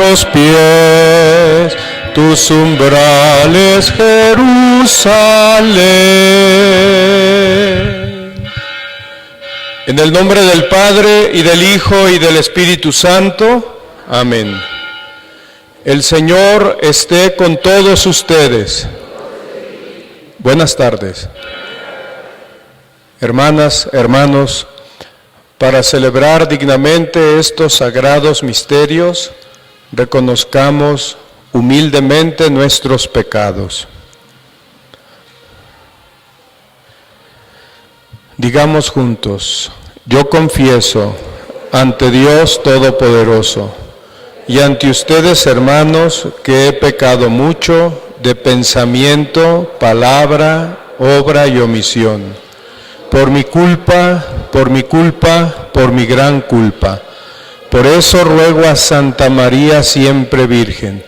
nuestros pies tus umbrales, Jerusalén. En el nombre del Padre, y del Hijo, y del Espíritu Santo. Amén. El Señor esté con todos ustedes. Buenas tardes. Hermanas, hermanos, para celebrar dignamente estos sagrados misterios, reconozcamos humildemente nuestros pecados. Digamos juntos: yo confieso ante Dios Todopoderoso y ante ustedes, hermanos, que he pecado mucho de pensamiento, palabra, obra y omisión. Por mi culpa, por mi gran culpa. Por eso ruego a Santa María siempre Virgen,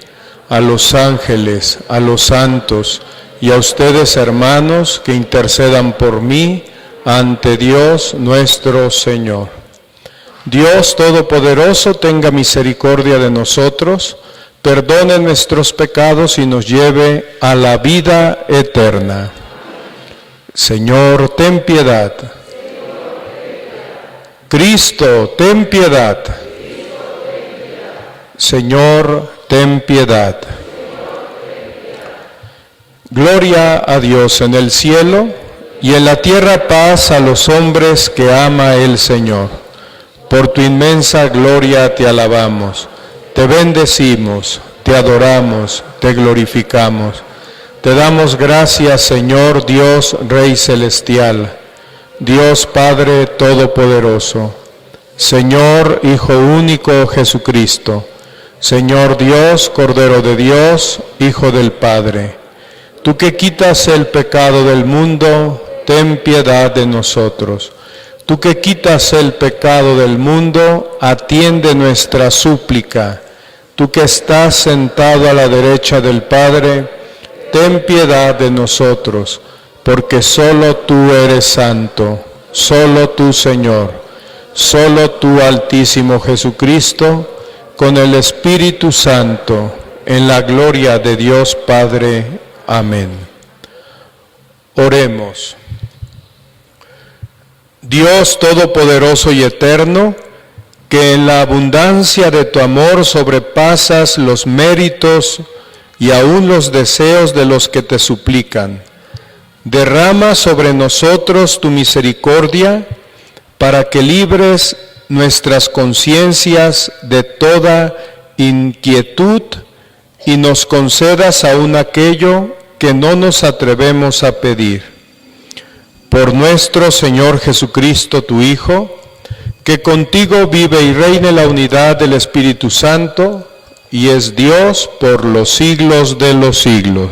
a los ángeles, a los santos y a ustedes, hermanos, que intercedan por mí ante Dios nuestro Señor. Dios Todopoderoso tenga misericordia de nosotros, perdone nuestros pecados y nos lleve a la vida eterna. Señor, ten piedad. Cristo, ten piedad. Señor, ten piedad. Gloria a Dios en el cielo y en la tierra paz a los hombres que ama el Señor. Por tu inmensa gloria te alabamos, te bendecimos, te adoramos, te glorificamos. Te damos gracias, Señor Dios, Rey Celestial, Dios Padre Todopoderoso, Señor Hijo Único Jesucristo, Señor Dios, Cordero de Dios, Hijo del Padre. Tú que quitas el pecado del mundo, ten piedad de nosotros. Tú que quitas el pecado del mundo, atiende nuestra súplica. Tú que estás sentado a la derecha del Padre, ten piedad de nosotros, porque solo tú eres santo, solo tú, Señor, solo tú, Altísimo Jesucristo, con el Espíritu Santo, en la gloria de Dios Padre. Amén. Oremos. Dios Todopoderoso y Eterno, que en la abundancia de tu amor sobrepasas los méritos y aún los deseos de los que te suplican. Derrama sobre nosotros tu misericordia para que libres nuestras conciencias de toda inquietud y nos concedas aún aquello que no nos atrevemos a pedir. Por nuestro Señor Jesucristo, tu Hijo, que contigo vive y reina en la unidad del Espíritu Santo, y es Dios por los siglos de los siglos.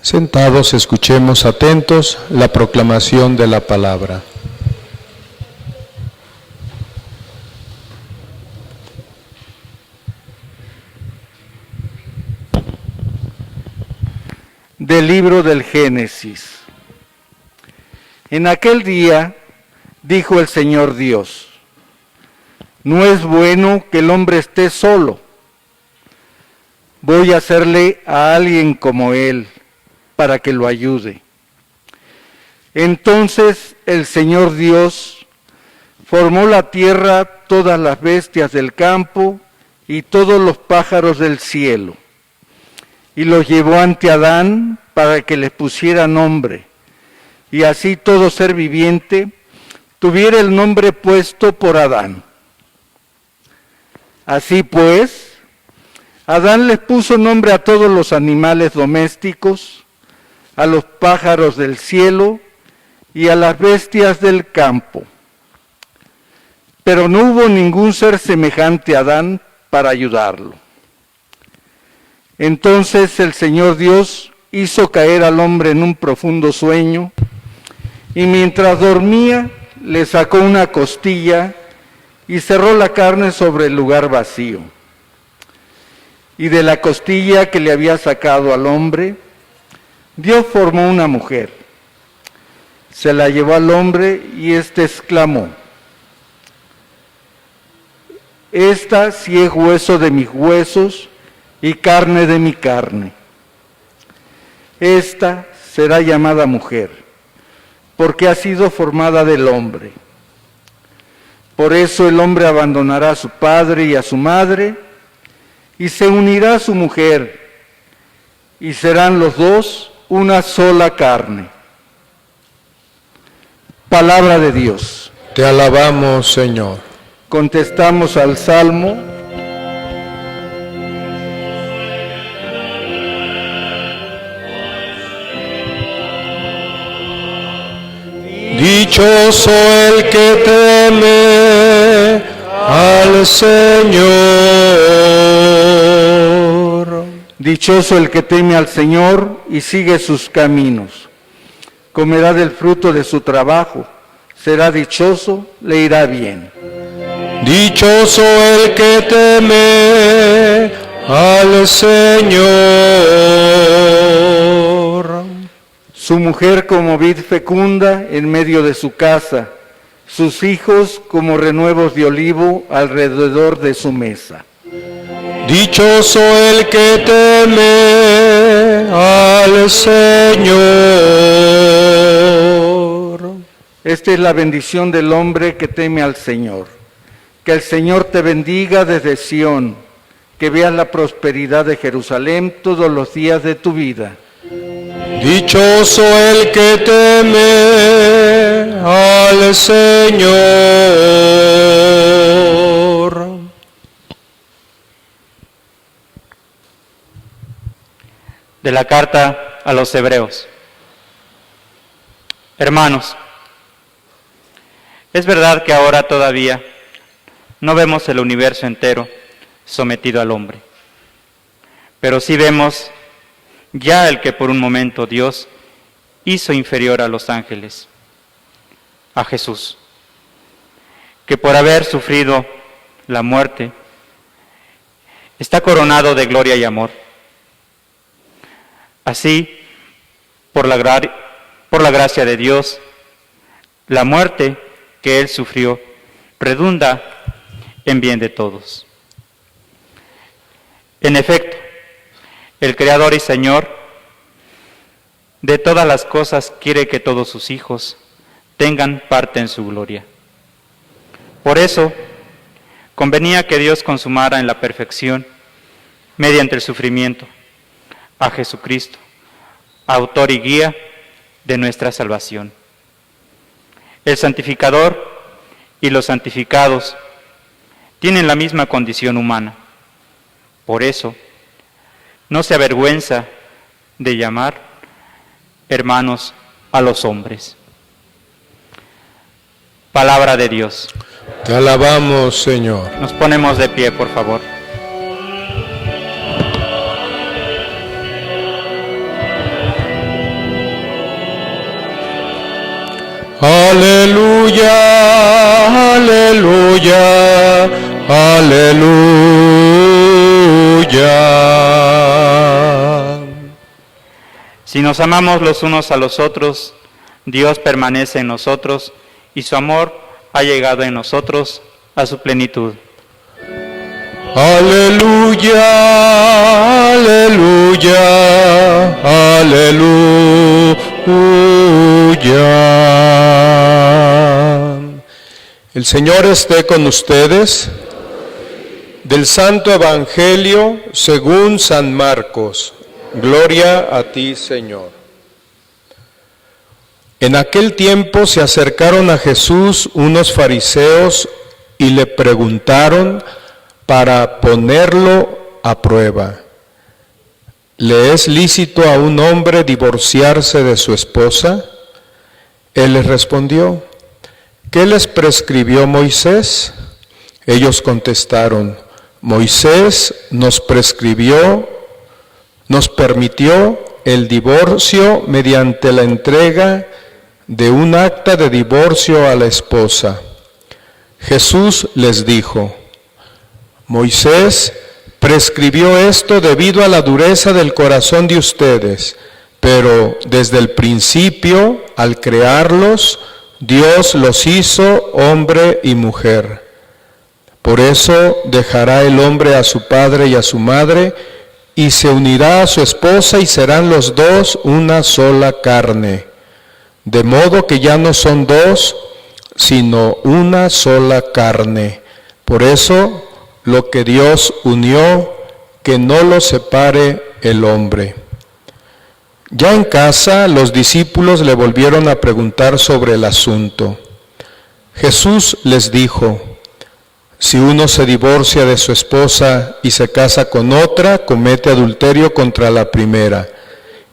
Sentados, escuchemos atentos la proclamación de la palabra. Del libro del Génesis. En aquel día dijo el Señor Dios: no es bueno que el hombre esté solo. Voy a hacerle a alguien como él, para que lo ayude. Entonces el Señor Dios formó la tierra, todas las bestias del campo y todos los pájaros del cielo, y los llevó ante Adán para que les pusiera nombre, y así todo ser viviente tuviera el nombre puesto por Adán. Así pues, Adán les puso nombre a todos los animales domésticos, a los pájaros del cielo y a las bestias del campo. Pero no hubo ningún ser semejante a Adán para ayudarlo. Entonces el Señor Dios hizo caer al hombre en un profundo sueño, y mientras dormía le sacó una costilla y cerró la carne sobre el lugar vacío. Y de la costilla que le había sacado al hombre, Dios formó una mujer. Se la llevó al hombre y éste exclamó: esta sí es hueso de mis huesos y carne de mi carne. Esta será llamada mujer, porque ha sido formada del hombre. Por eso el hombre abandonará a su padre y a su madre, y se unirá a su mujer, y serán los dos una sola carne. Palabra de Dios. Te alabamos, Señor. Contestamos al Salmo. Dichoso el que teme al Señor. Dichoso el que teme al Señor y sigue sus caminos. Comerá del fruto de su trabajo. Será dichoso, le irá bien. Dichoso el que teme al Señor. Su mujer como vid fecunda en medio de su casa, sus hijos como renuevos de olivo alrededor de su mesa. Dichoso el que teme al Señor. Esta es la bendición del hombre que teme al Señor. Que el Señor te bendiga desde Sión, que veas la prosperidad de Jerusalén todos los días de tu vida. Dichoso el que teme al Señor. De la carta a los Hebreos. Hermanos, es verdad que ahora todavía no vemos el universo entero sometido al hombre, pero sí vemos ya el que por un momento Dios hizo inferior a los ángeles, a Jesús, que por haber sufrido la muerte, está coronado de gloria y amor. Así, por la gracia de Dios, la muerte que Él sufrió redunda en bien de todos. En efecto, el Creador y Señor de todas las cosas quiere que todos sus hijos tengan parte en su gloria. Por eso, convenía que Dios consumara en la perfección, mediante el sufrimiento, a Jesucristo, autor y guía de nuestra salvación. El santificador y los santificados tienen la misma condición humana. Por eso, no se avergüenza de llamar hermanos a los hombres. Palabra de Dios. Te alabamos, Señor. Nos ponemos de pie, por favor. Aleluya, aleluya, aleluya. Si nos amamos los unos a los otros, Dios permanece en nosotros y su amor ha llegado en nosotros a su plenitud. Aleluya, aleluya, aleluya. El Señor esté con ustedes. Del Santo Evangelio según San Marcos. Gloria a ti, Señor. En aquel tiempo se acercaron a Jesús unos fariseos y le preguntaron para ponerlo a prueba: ¿le es lícito a un hombre divorciarse de su esposa? Él les respondió: ¿qué les prescribió Moisés? Ellos contestaron: Moisés nos permitió el divorcio mediante la entrega de un acta de divorcio a la esposa. Jesús les dijo: Moisés prescribió esto debido a la dureza del corazón de ustedes, pero desde el principio, al crearlos, Dios los hizo hombre y mujer. Por eso dejará el hombre a su padre y a su madre, y se unirá a su esposa, y serán los dos una sola carne. De modo que ya no son dos, sino una sola carne. Por eso, lo que Dios unió, que no lo separe el hombre. Ya en casa, los discípulos le volvieron a preguntar sobre el asunto. Jesús les dijo: si uno se divorcia de su esposa y se casa con otra, comete adulterio contra la primera.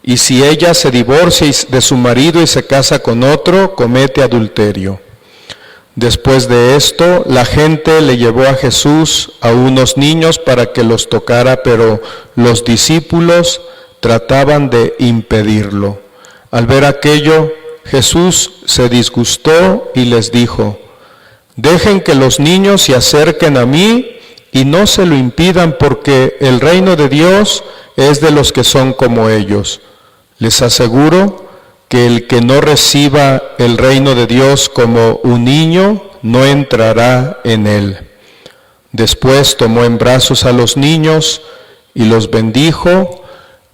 Y si ella se divorcia de su marido y se casa con otro, comete adulterio. Después de esto, la gente le llevó a Jesús a unos niños para que los tocara, pero los discípulos trataban de impedirlo. Al ver aquello, Jesús se disgustó y les dijo: dejen que los niños se acerquen a mí y no se lo impidan, porque el reino de Dios es de los que son como ellos. Les aseguro que el que no reciba el reino de Dios como un niño, no entrará en él. Después tomó en brazos a los niños y los bendijo,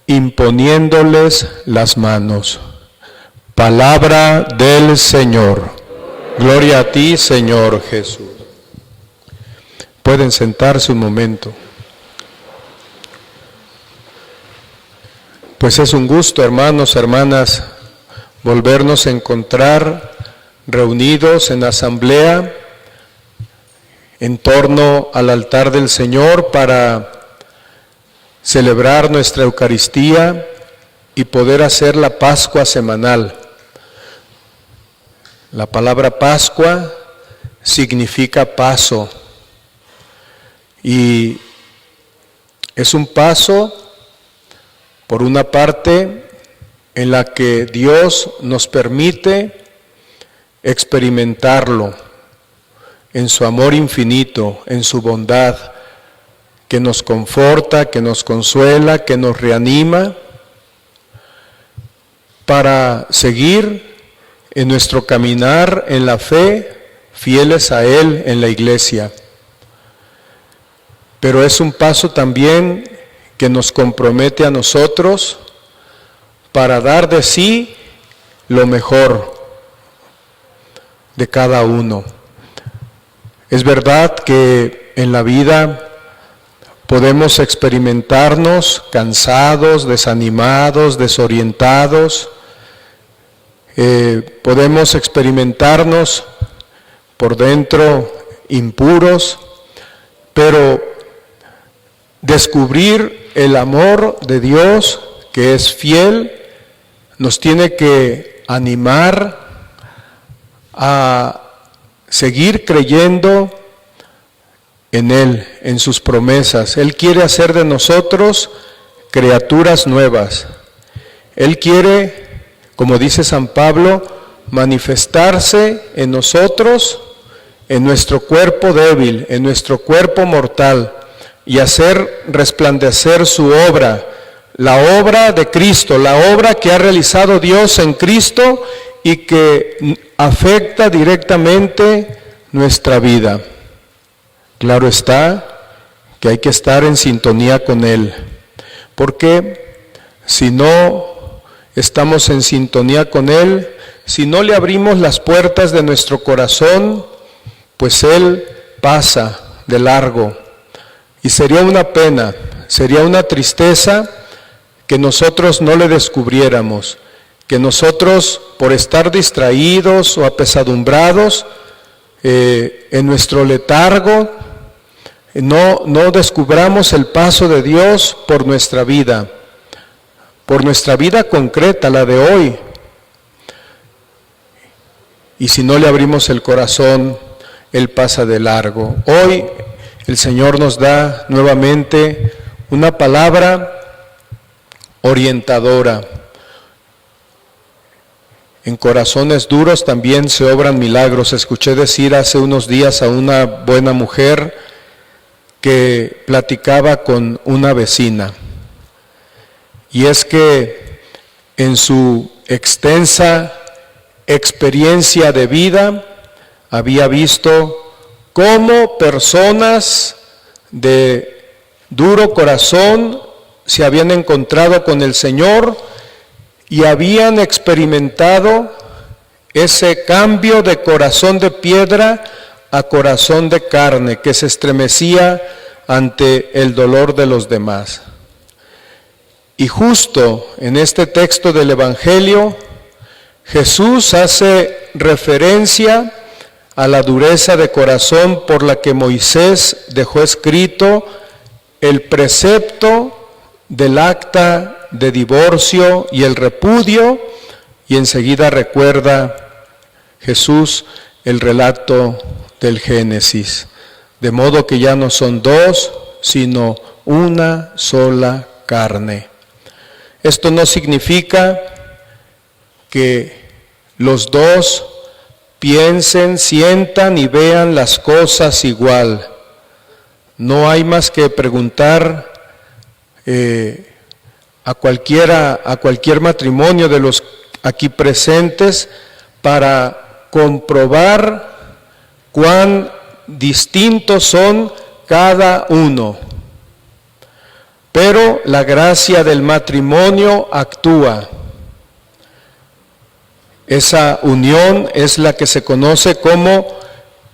imponiéndoles las manos. Palabra del Señor. Gloria a ti, Señor Jesús. Pueden sentarse un momento. Pues es un gusto, hermanos, hermanas, volvernos a encontrar reunidos en asamblea en torno al altar del Señor para celebrar nuestra Eucaristía y poder hacer la Pascua semanal. La palabra Pascua significa paso, y es un paso, por una parte, en la que Dios nos permite experimentarlo en su amor infinito, en su bondad, que nos conforta, que nos consuela, que nos reanima, para seguir en nuestro caminar en la fe, fieles a Él en la iglesia. Pero es un paso también que nos compromete a nosotros para dar de sí lo mejor de cada uno. Es verdad que en la vida podemos experimentarnos cansados, desanimados, desorientados. Podemos experimentarnos por dentro impuros, pero descubrir el amor de Dios, que es fiel, nos tiene que animar a seguir creyendo en Él, en sus promesas. Él quiere hacer de nosotros criaturas nuevas. Él quiere, como dice San Pablo, manifestarse en nosotros, en nuestro cuerpo débil, en nuestro cuerpo mortal, y hacer resplandecer su obra, la obra de Cristo, la obra que ha realizado Dios en Cristo y que afecta directamente nuestra vida. Claro está que hay que estar en sintonía con Él, porque si no estamos en sintonía con Él, si no le abrimos las puertas de nuestro corazón, pues Él pasa de largo. Y sería una pena, sería una tristeza que nosotros no le descubriéramos, que nosotros, por estar distraídos o apesadumbrados en nuestro letargo, no descubramos el paso de Dios por nuestra vida concreta, la de hoy. Y si no le abrimos el corazón, Él pasa de largo. Hoy el Señor nos da nuevamente una palabra orientadora. En corazones duros también se obran milagros. Escuché decir hace unos días a una buena mujer que platicaba con una vecina. Y es que en su extensa experiencia de vida había visto cómo personas de duro corazón se habían encontrado con el Señor y habían experimentado ese cambio de corazón de piedra a corazón de carne que se estremecía ante el dolor de los demás. Y justo en este texto del Evangelio, Jesús hace referencia a la dureza de corazón por la que Moisés dejó escrito el precepto del acta de divorcio y el repudio, y enseguida recuerda Jesús el relato del Génesis, de modo que ya no son dos, sino una sola carne. Esto no significa que los dos piensen, sientan y vean las cosas igual. No hay más que preguntar a cualquier matrimonio de los aquí presentes para comprobar cuán distintos son cada uno. Pero la gracia del matrimonio actúa. Esa unión es la que se conoce como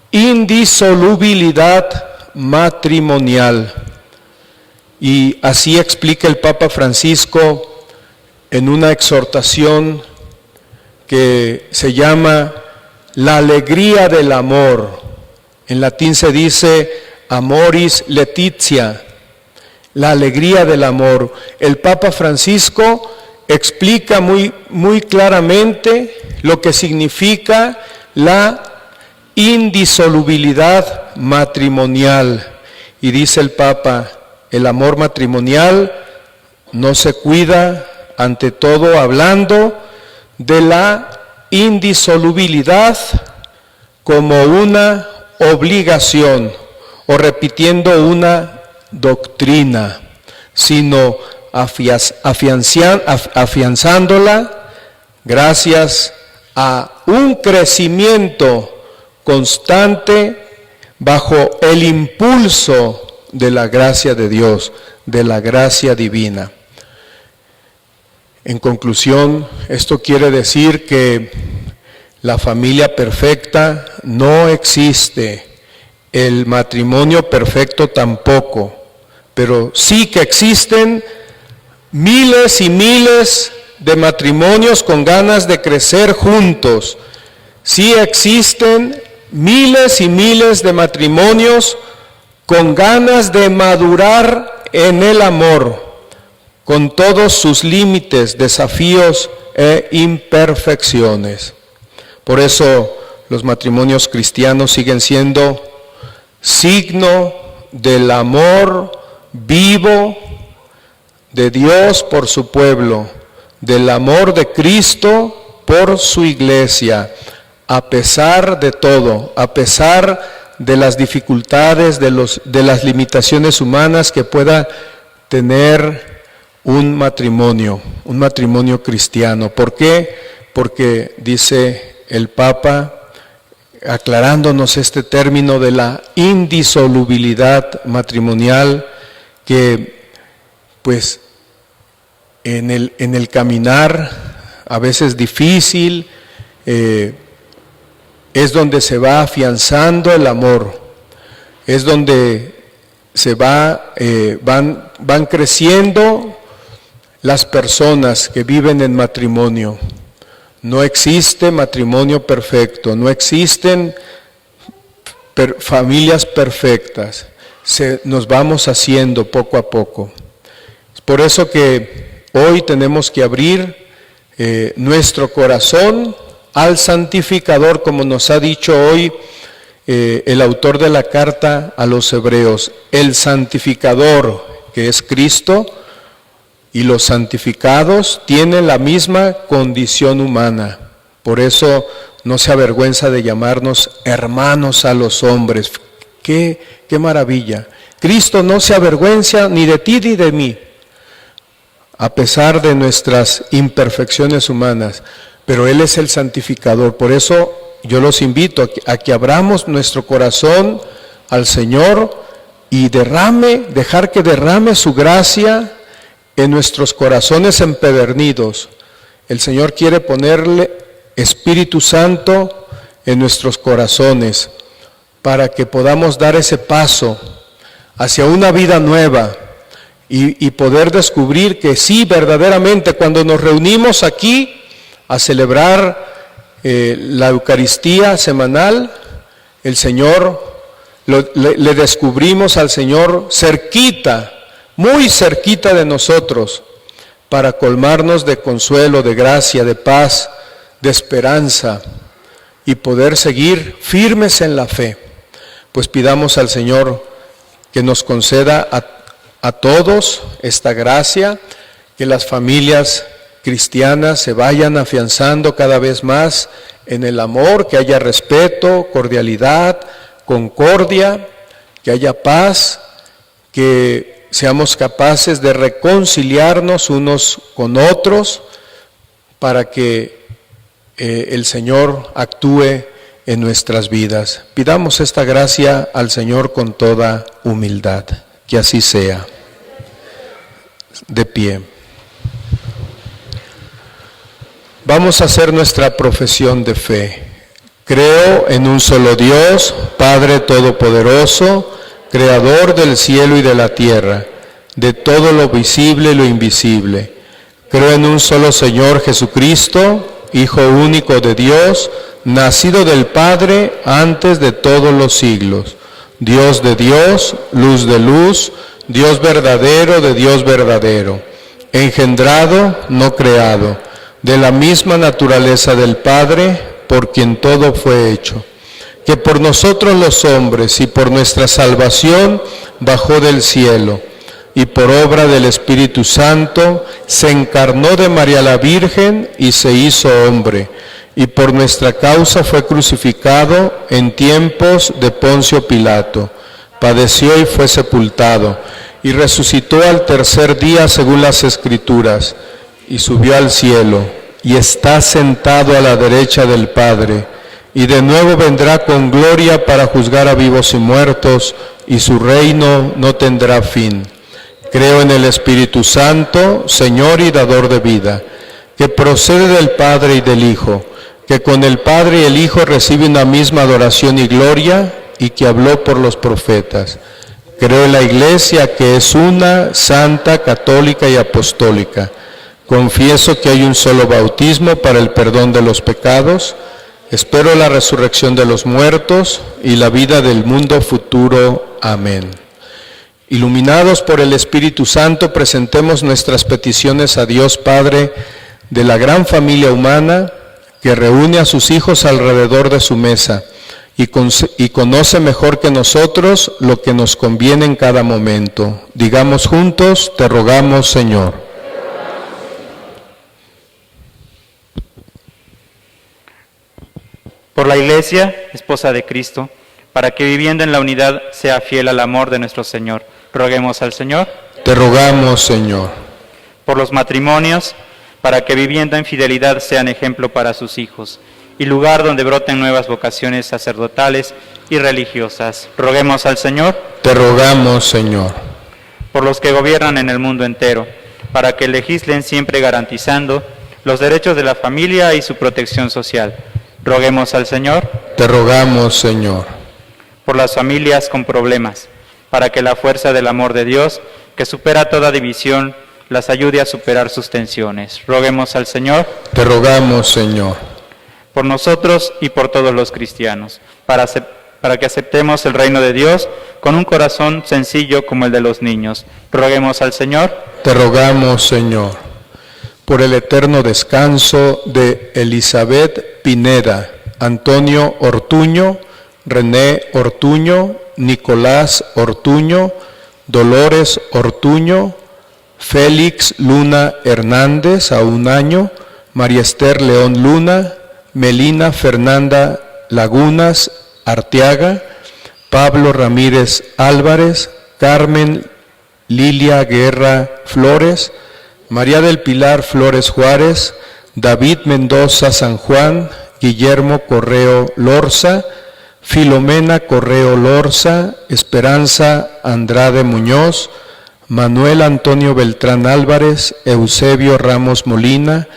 indisolubilidad matrimonial. Y así explica el Papa Francisco en una exhortación que se llama la alegría del amor. En latín se dice amoris laetitia, la alegría del amor. El Papa Francisco explica muy claramente lo que significa la indisolubilidad matrimonial. Y dice el Papa, el amor matrimonial no se cuida, ante todo hablando de la indisolubilidad como una obligación o repitiendo una doctrina, sino afianzándola gracias a un crecimiento constante bajo el impulso de la gracia de Dios, de la gracia divina. En conclusión, esto quiere decir que la familia perfecta no existe, el matrimonio perfecto tampoco, pero sí que existen miles y miles de matrimonios con ganas de crecer juntos. Sí existen miles y miles de matrimonios con ganas de madurar en el amor, con todos sus límites, desafíos e imperfecciones. Por eso los matrimonios cristianos siguen siendo signo del amor vivo de Dios por su pueblo, del amor de Cristo por su iglesia, a pesar de todo, a pesar de las dificultades, de las limitaciones humanas que pueda tener un matrimonio cristiano. ¿Por qué? Porque dice el Papa, aclarándonos este término de la indisolubilidad matrimonial, que pues en el caminar a veces difícil es donde se va afianzando el amor, es donde se van creciendo las personas que viven en matrimonio. No existe matrimonio perfecto, no existen familias perfectas. Nos vamos haciendo poco a poco. Es por eso que hoy tenemos que abrir nuestro corazón al santificador, como nos ha dicho hoy el autor de la carta a los Hebreos. El santificador, que es Cristo, y los santificados tienen la misma condición humana. Por eso no se avergüenza de llamarnos hermanos a los hombres. ¡Qué maravilla! Cristo no se avergüenza ni de ti ni de mí, a pesar de nuestras imperfecciones humanas, pero Él es el santificador. Por eso yo los invito a que abramos nuestro corazón al Señor y dejar que derrame su gracia en nuestros corazones empedernidos. El Señor quiere ponerle Espíritu Santo en nuestros corazones para que podamos dar ese paso hacia una vida nueva y poder descubrir que sí, verdaderamente, cuando nos reunimos aquí a celebrar la Eucaristía semanal, el Señor, le descubrimos al Señor cerquita, muy cerquita de nosotros, para colmarnos de consuelo, de gracia, de paz, de esperanza y poder seguir firmes en la fe. Pues pidamos al Señor que nos conceda a todos esta gracia, que las familias cristianas se vayan afianzando cada vez más en el amor, que haya respeto, cordialidad, concordia, que haya paz, que seamos capaces de reconciliarnos unos con otros para que el Señor actúe en nuestras vidas. Pidamos esta gracia al Señor con toda humildad. Que así sea. De pie. Vamos a hacer nuestra profesión de fe. Creo en un solo Dios, Padre Todopoderoso, Creador del cielo y de la tierra, de todo lo visible y lo invisible. Creo en un solo Señor Jesucristo, Hijo único de Dios, nacido del Padre antes de todos los siglos. Dios de Dios, luz de luz, Dios verdadero de Dios verdadero, engendrado, no creado, de la misma naturaleza del Padre, por quien todo fue hecho, que por nosotros los hombres y por nuestra salvación bajó del cielo, y por obra del Espíritu Santo se encarnó de María la Virgen y se hizo hombre, y por nuestra causa fue crucificado en tiempos de Poncio Pilato, padeció y fue sepultado, y resucitó al tercer día según las Escrituras, y subió al cielo, y está sentado a la derecha del Padre, y de nuevo vendrá con gloria para juzgar a vivos y muertos, y su reino no tendrá fin. Creo en el Espíritu Santo, Señor y dador de vida, que procede del Padre y del Hijo, que con el Padre y el Hijo recibe una misma adoración y gloria, y que habló por los profetas. Creo en la Iglesia, que es una, santa, católica y apostólica. Confieso que hay un solo bautismo para el perdón de los pecados. Espero la resurrección de los muertos y la vida del mundo futuro. Amén. Iluminados por el Espíritu Santo, presentemos nuestras peticiones a Dios Padre de la gran familia humana que reúne a sus hijos alrededor de su mesa y conoce mejor que nosotros lo que nos conviene en cada momento. Digamos juntos: te rogamos, Señor. Por la Iglesia, esposa de Cristo, para que viviendo en la unidad sea fiel al amor de nuestro Señor. Roguemos al Señor. Te rogamos, Señor. Por los matrimonios, para que viviendo en fidelidad sean ejemplo para sus hijos, y lugar donde broten nuevas vocaciones sacerdotales y religiosas. Roguemos al Señor. Te rogamos, Señor. Por los que gobiernan en el mundo entero, para que legislen siempre garantizando los derechos de la familia y su protección social. Roguemos al Señor. Te rogamos, Señor. Por las familias con problemas, para que la fuerza del amor de Dios, que supera toda división, las ayude a superar sus tensiones. Roguemos al Señor. Te rogamos, Señor. Por nosotros y por todos los cristianos, para que aceptemos el reino de Dios con un corazón sencillo como el de los niños. Roguemos al Señor. Te rogamos, Señor. Por el eterno descanso de Elizabeth Pineda, Antonio Ortuño, René Ortuño, Nicolás Ortuño, Dolores Ortuño, Félix Luna Hernández, a 1 año, María Esther León Luna, Melina Fernanda Lagunas Arteaga, Pablo Ramírez Álvarez, Carmen Lilia Guerra Flores, María del Pilar Flores Juárez, David Mendoza San Juan, Guillermo Correo Lorza, Filomena Correo Lorza, Esperanza Andrade Muñoz, Manuel Antonio Beltrán Álvarez, Eusebio Ramos Molina,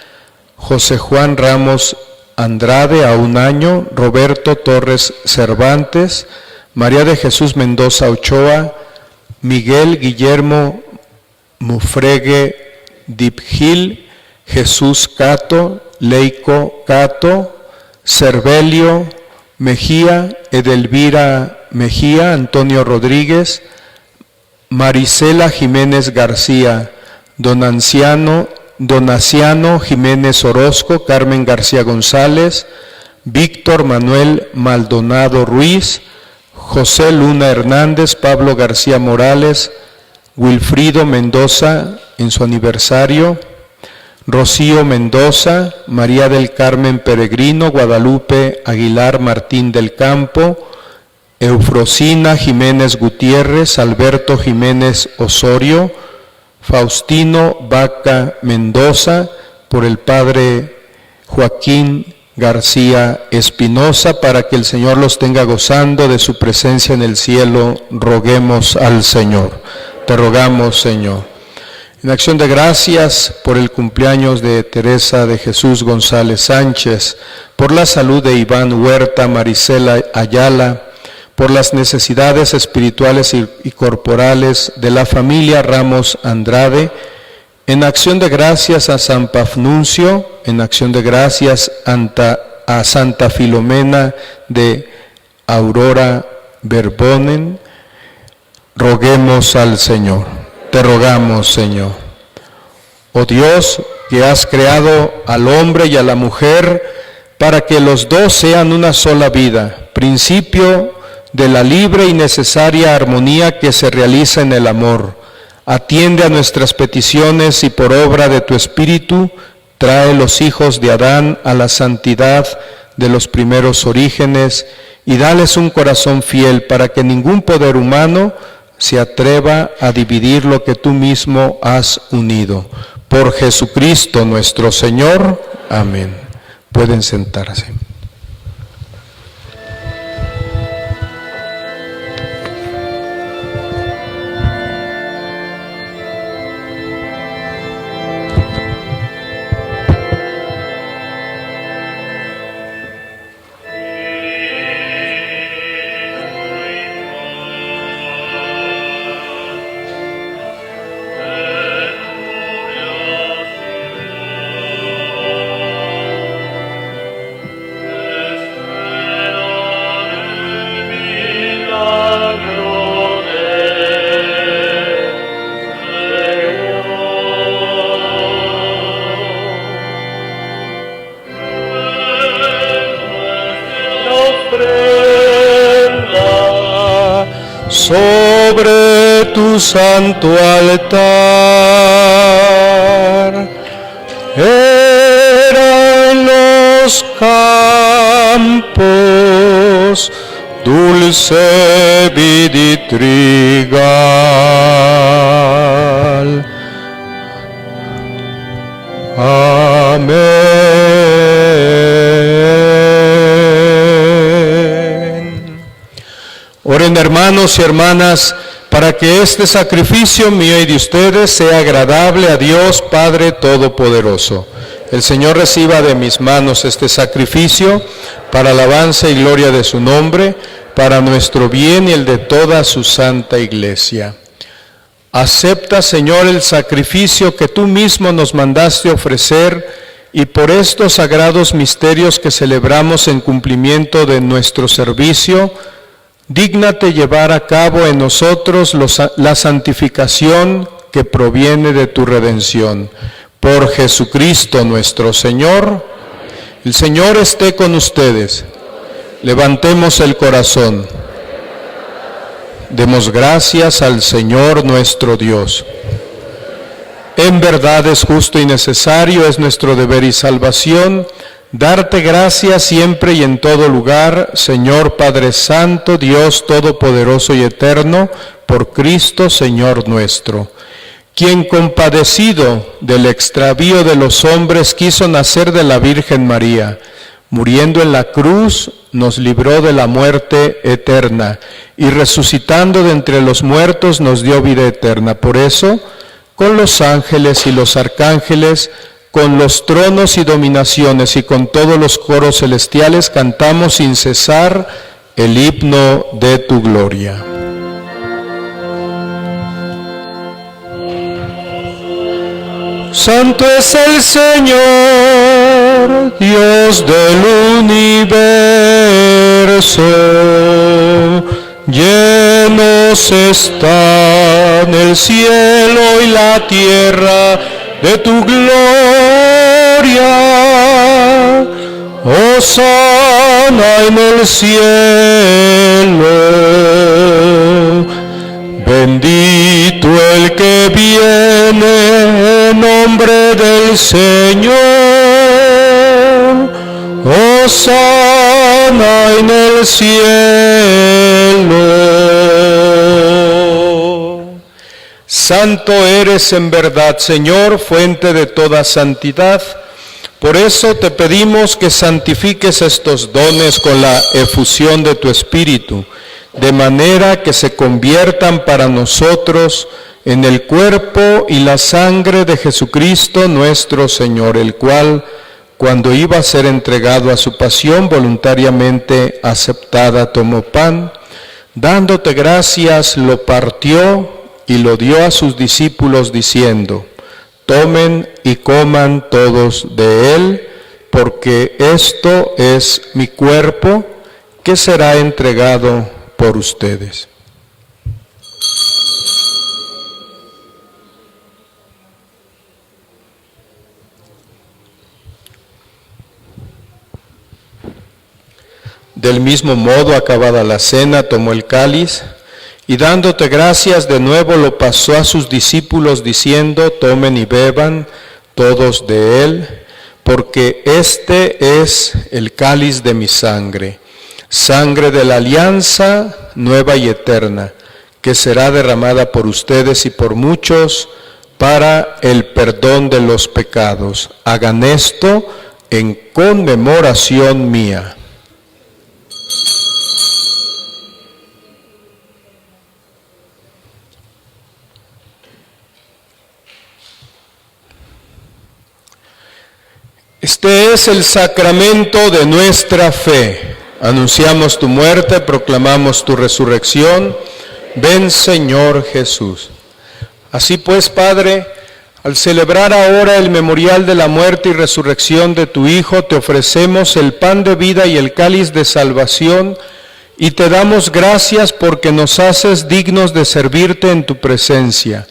José Juan Ramos Andrade a 1 año, Roberto Torres Cervantes, María de Jesús Mendoza Ochoa, Miguel Guillermo Mufregue Dipgil, Jesús Cato, Leico Cato, Cervelio Mejía, Edelvira Mejía, Antonio Rodríguez, Marisela Jiménez García, Donaciano Jiménez Orozco, Carmen García González, Víctor Manuel Maldonado Ruiz, José Luna Hernández, Pablo García Morales, Wilfrido Mendoza en su aniversario, Rocío Mendoza, María del Carmen Peregrino, Guadalupe Aguilar Martín del Campo, Eufrosina Jiménez Gutiérrez, Alberto Jiménez Osorio, Faustino Vaca Mendoza, por el Padre Joaquín García Espinosa, para que el Señor los tenga gozando de su presencia en el cielo. Roguemos al Señor. Te rogamos, Señor. En acción de gracias por el cumpleaños de Teresa de Jesús González Sánchez, por la salud de Iván Huerta, Marisela Ayala, por las necesidades espirituales y corporales de la familia Ramos Andrade, en acción de gracias a San Pafnuncio, en acción de gracias a Santa Filomena de Aurora Verbonen, roguemos al Señor. Te rogamos, Señor. Oh Dios, que has creado al hombre y a la mujer para que los dos sean una sola vida, principio de la libre y necesaria armonía que se realiza en el amor. Atiende a nuestras peticiones y por obra de tu Espíritu, trae los hijos de Adán a la santidad de los primeros orígenes y dales un corazón fiel para que ningún poder humano se atreva a dividir lo que tú mismo has unido. Por Jesucristo nuestro Señor. Amén. Pueden sentarse. Sobre tu santo altar, era en los campos dulce vid y trigal. Amén. Oren, hermanos y hermanas, para que este sacrificio mío y de ustedes sea agradable a Dios Padre Todopoderoso. El Señor reciba de mis manos este sacrificio para alabanza y gloria de su nombre, para nuestro bien y el de toda su santa Iglesia. Acepta, Señor, el sacrificio que tú mismo nos mandaste ofrecer, y por estos sagrados misterios que celebramos en cumplimiento de nuestro servicio, dígnate llevar a cabo en nosotros la santificación que proviene de tu redención. Por Jesucristo nuestro Señor. El Señor esté con ustedes. Levantemos el corazón. Demos gracias al Señor nuestro Dios. En verdad es justo y necesario, es nuestro deber y salvación, darte gracias siempre y en todo lugar, Señor Padre Santo, Dios Todopoderoso y Eterno, por Cristo Señor nuestro, quien compadecido del extravío de los hombres quiso nacer de la Virgen María, muriendo en la cruz, nos libró de la muerte eterna, y resucitando de entre los muertos nos dio vida eterna. Por eso, con los ángeles y los arcángeles, con los tronos y dominaciones y con todos los coros celestiales, cantamos sin cesar el himno de tu gloria. Santo es el Señor, Dios del universo. Llenos están el cielo y la tierra de tu gloria. Hosana en el cielo. Bendito el que viene en nombre del Señor. Hosana en el cielo. Santo eres en verdad, Señor, fuente de toda santidad. Por eso te pedimos que santifiques estos dones con la efusión de tu Espíritu, de manera que se conviertan para nosotros en el cuerpo y la sangre de Jesucristo nuestro Señor, el cual, cuando iba a ser entregado a su pasión voluntariamente aceptada, tomó pan, dándote gracias, lo partió y lo dio a sus discípulos diciendo: tomen y coman todos de él, porque esto es mi cuerpo que será entregado por ustedes. Del mismo modo, acabada la cena, tomó el cáliz y dándote gracias de nuevo lo pasó a sus discípulos diciendo: tomen y beban todos de él, porque este es el cáliz de mi sangre, sangre de la alianza nueva y eterna, que será derramada por ustedes y por muchos para el perdón de los pecados. Hagan esto en conmemoración mía. Este es el sacramento de nuestra fe. Anunciamos tu muerte, proclamamos tu resurrección. Ven, Señor Jesús. Así pues, Padre, al celebrar ahora el memorial de la muerte y resurrección de tu Hijo, te ofrecemos el pan de vida y el cáliz de salvación, y te damos gracias porque nos haces dignos de servirte en tu presencia.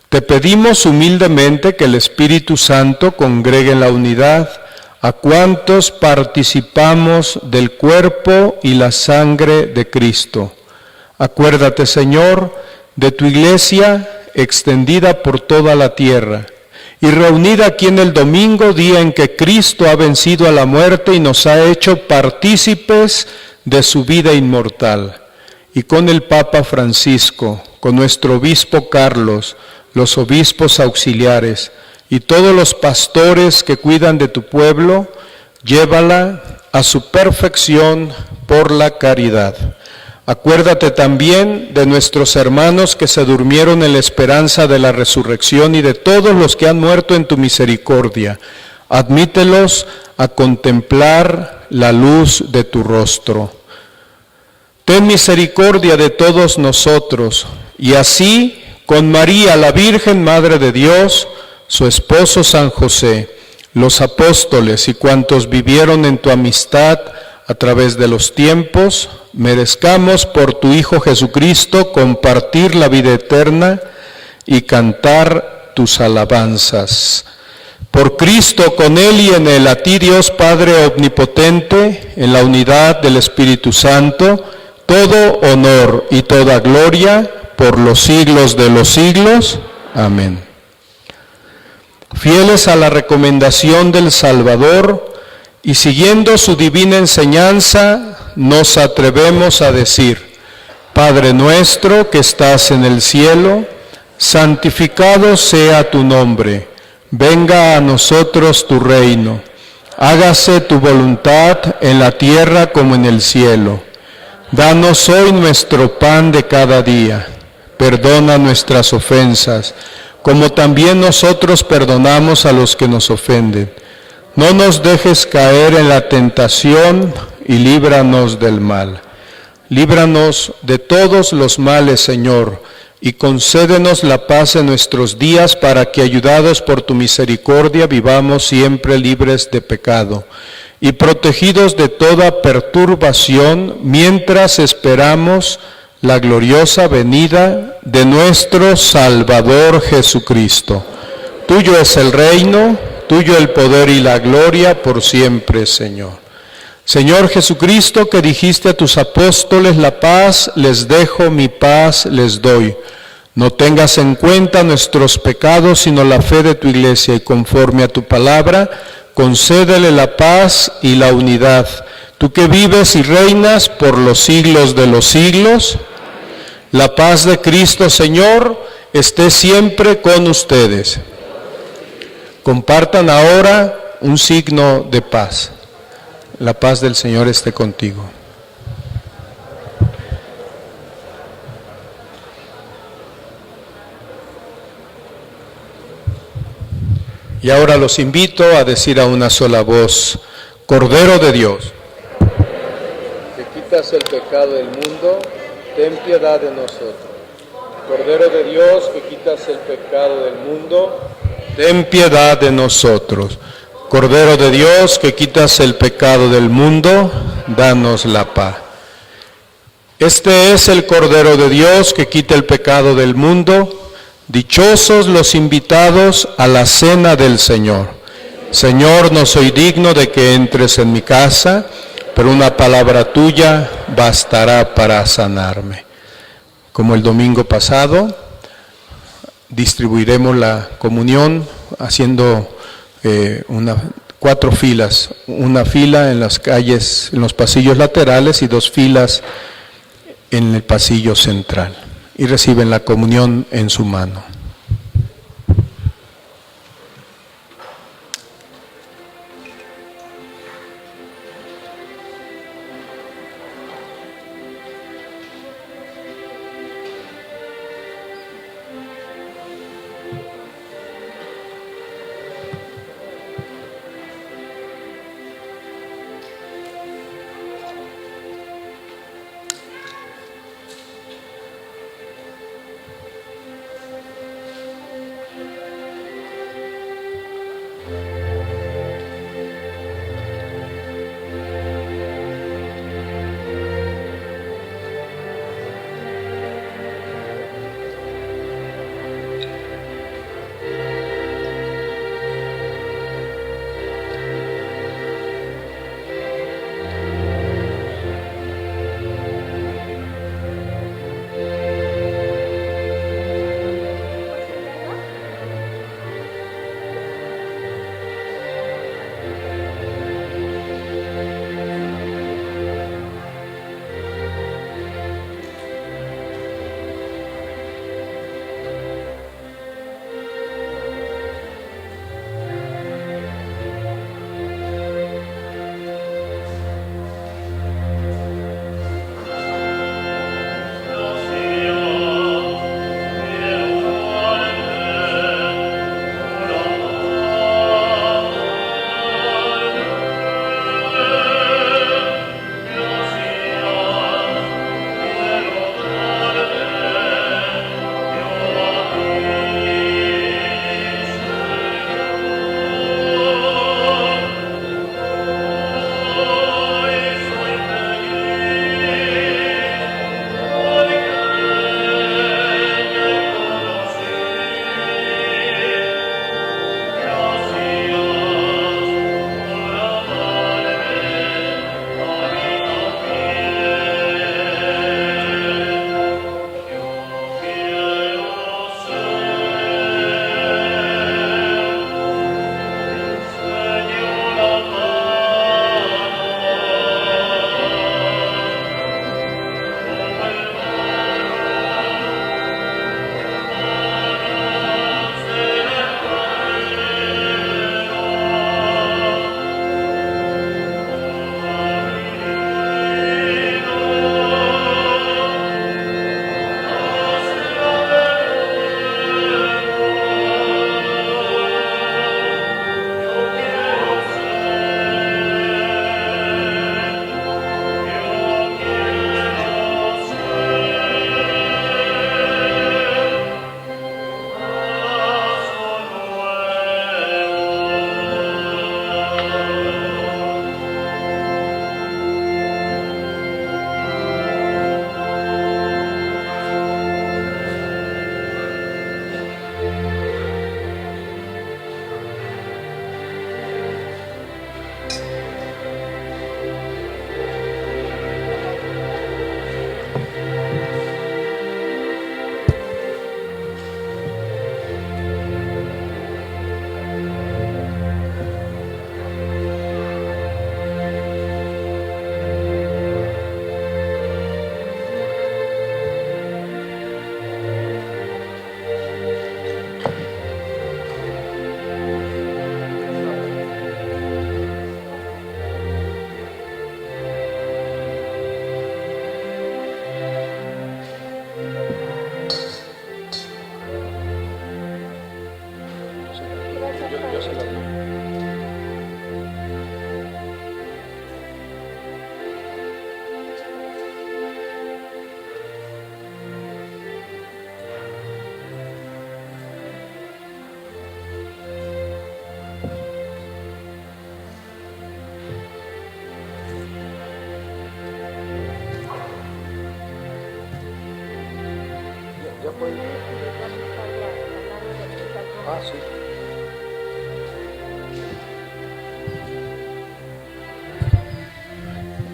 Te pedimos humildemente que el Espíritu Santo congregue en la unidad a cuantos participamos del cuerpo y la sangre de Cristo. Acuérdate, Señor, de tu iglesia extendida por toda la tierra y reunida aquí en el domingo, día en que Cristo ha vencido a la muerte y nos ha hecho partícipes de su vida inmortal. Y con el Papa Francisco, con nuestro obispo Carlos, los obispos auxiliares y todos los pastores que cuidan de tu pueblo, llévala a su perfección por la caridad. Acuérdate también de nuestros hermanos que se durmieron en la esperanza de la resurrección y de todos los que han muerto en tu misericordia. Admítelos a contemplar la luz de tu rostro. Ten misericordia de todos nosotros, y así, con María, la Virgen Madre de Dios, su esposo San José, los apóstoles y cuantos vivieron en tu amistad a través de los tiempos, merezcamos por tu Hijo Jesucristo compartir la vida eterna y cantar tus alabanzas. Por Cristo, con Él y en Él, a ti Dios Padre omnipotente, en la unidad del Espíritu Santo, todo honor y toda gloria por los siglos de los siglos. Amén. Fieles a la recomendación del Salvador y siguiendo su divina enseñanza, nos atrevemos a decir: Padre nuestro que estás en el cielo, santificado sea tu nombre. Venga a nosotros tu reino. Hágase tu voluntad en la tierra como en el cielo. Danos hoy nuestro pan de cada día. Perdona nuestras ofensas, como también nosotros perdonamos a los que nos ofenden. No nos dejes caer en la tentación y líbranos del mal. Líbranos de todos los males, Señor, y concédenos la paz en nuestros días para que, ayudados por tu misericordia, vivamos siempre libres de pecado y protegidos de toda perturbación mientras esperamos la gloriosa venida de nuestro Salvador Jesucristo. Tuyo es el reino, tuyo el poder y la gloria por siempre, Señor. Señor Jesucristo, que dijiste a tus apóstoles, la paz les dejo, mi paz les doy. No tengas en cuenta nuestros pecados, sino la fe de tu iglesia, y conforme a tu palabra, concédele la paz y la unidad. Tú que vives y reinas por los siglos de los siglos, la paz de Cristo, Señor, esté siempre con ustedes. Compartan ahora un signo de paz. La paz del Señor esté contigo. Y ahora los invito a decir a una sola voz: Cordero de Dios, que quitas el pecado del mundo, ten piedad de nosotros. Cordero de Dios, que quitas el pecado del mundo, ten piedad de nosotros. Cordero de Dios, que quitas el pecado del mundo, danos la paz. Este es el Cordero de Dios que quita el pecado del mundo. Dichosos los invitados a la cena del Señor. Señor, no soy digno de que entres en mi casa, pero una palabra tuya bastará para sanarme. Como el domingo pasado, distribuiremos la comunión haciendo 4 filas, una fila en las calles, en los pasillos laterales y 2 filas en el pasillo central. Y reciben la comunión en su mano.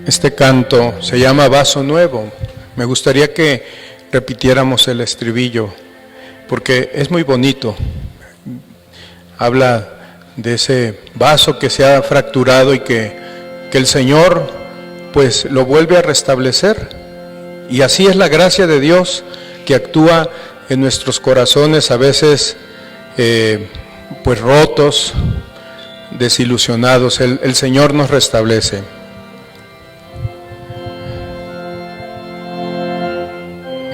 Este canto se llama Vaso Nuevo. Me gustaría que repitiéramos el estribillo, porque es muy bonito. Habla de ese vaso que se ha fracturado y que el Señor pues lo vuelve a restablecer. Y así es la gracia de Dios que actúa en nuestros corazones, a veces pues rotos, desilusionados. El Señor nos restablece.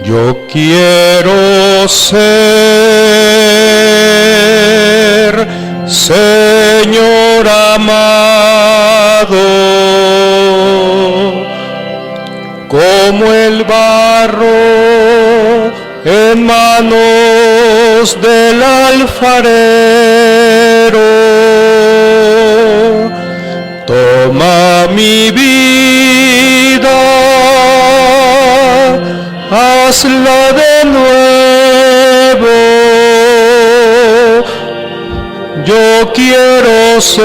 Yo quiero ser, Señor amado, como el barro en manos del alfarero. Toma mi vida, hazla de nuevo. Yo quiero ser,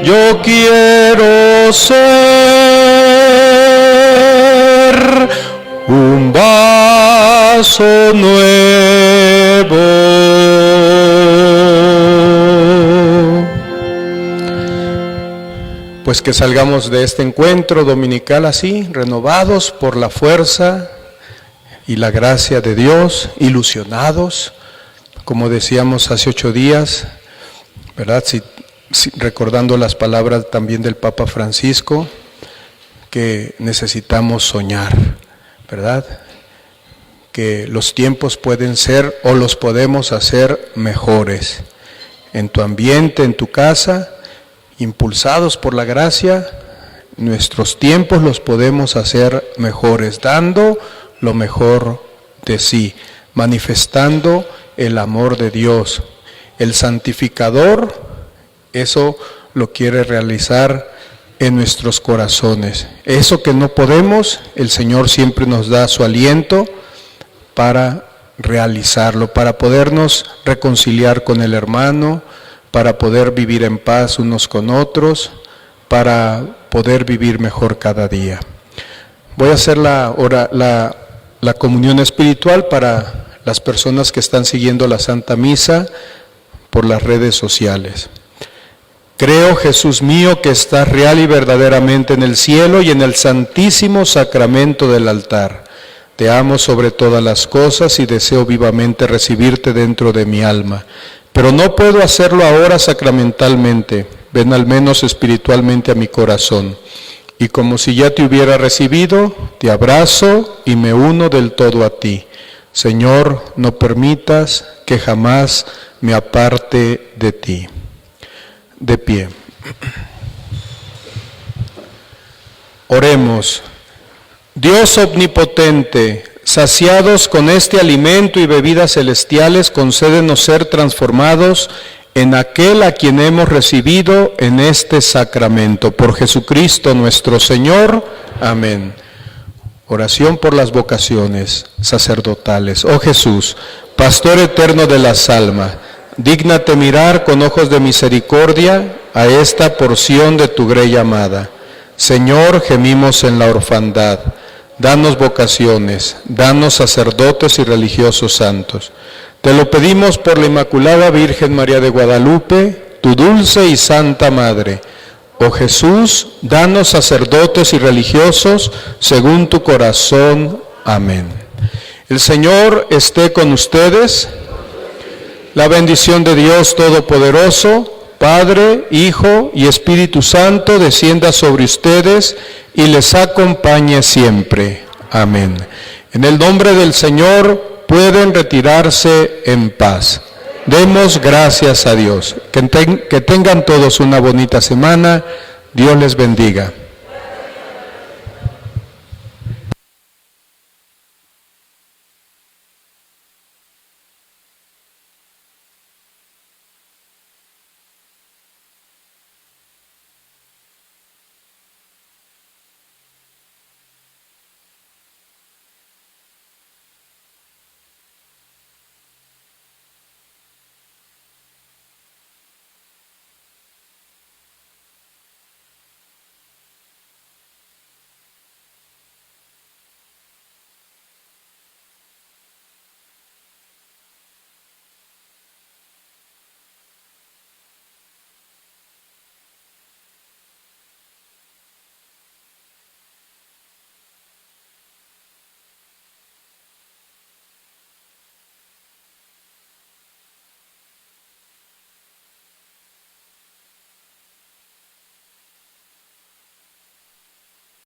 yo quiero ser un vaso nuevo. Pues que salgamos de este encuentro dominical así, renovados por la fuerza y la gracia de Dios, ilusionados, como decíamos hace 8 días, ¿verdad? Recordando las palabras también del Papa Francisco, que necesitamos soñar, ¿verdad? Que los tiempos pueden ser o los podemos hacer mejores. En tu ambiente, en tu casa, impulsados por la gracia, nuestros tiempos los podemos hacer mejores, dando lo mejor de sí, manifestando el amor de Dios. El santificador, eso lo quiere realizar en nuestros corazones. Eso que no podemos, el Señor siempre nos da su aliento para realizarlo, para podernos reconciliar con el hermano, para poder vivir en paz unos con otros, para poder vivir mejor cada día. Voy a hacer la comunión espiritual para las personas que están siguiendo la Santa Misa por las redes sociales. Creo, Jesús mío, que estás real y verdaderamente en el cielo y en el santísimo sacramento del altar. Te amo sobre todas las cosas y deseo vivamente recibirte dentro de mi alma. Pero no puedo hacerlo ahora sacramentalmente. Ven al menos espiritualmente a mi corazón. Y como si ya te hubiera recibido, te abrazo y me uno del todo a ti. Señor, no permitas que jamás me aparte de ti. De pie. Oremos. Dios omnipotente, saciados con este alimento y bebidas celestiales, concédenos ser transformados en aquel a quien hemos recibido en este sacramento. Por Jesucristo nuestro Señor. Amén. Oración por las vocaciones sacerdotales. Oh Jesús, Pastor eterno de las almas, dígnate mirar con ojos de misericordia a esta porción de tu grey amada. Señor, gemimos en la orfandad. Danos vocaciones, danos sacerdotes y religiosos santos. Te lo pedimos por la Inmaculada Virgen María de Guadalupe, tu dulce y santa Madre. Oh Jesús, danos sacerdotes y religiosos según tu corazón. Amén. El Señor esté con ustedes. La bendición de Dios Todopoderoso, Padre, Hijo y Espíritu Santo, descienda sobre ustedes y les acompañe siempre. Amén. En el nombre del Señor pueden retirarse en paz. Demos gracias a Dios. Que tengan todos una bonita semana. Dios les bendiga.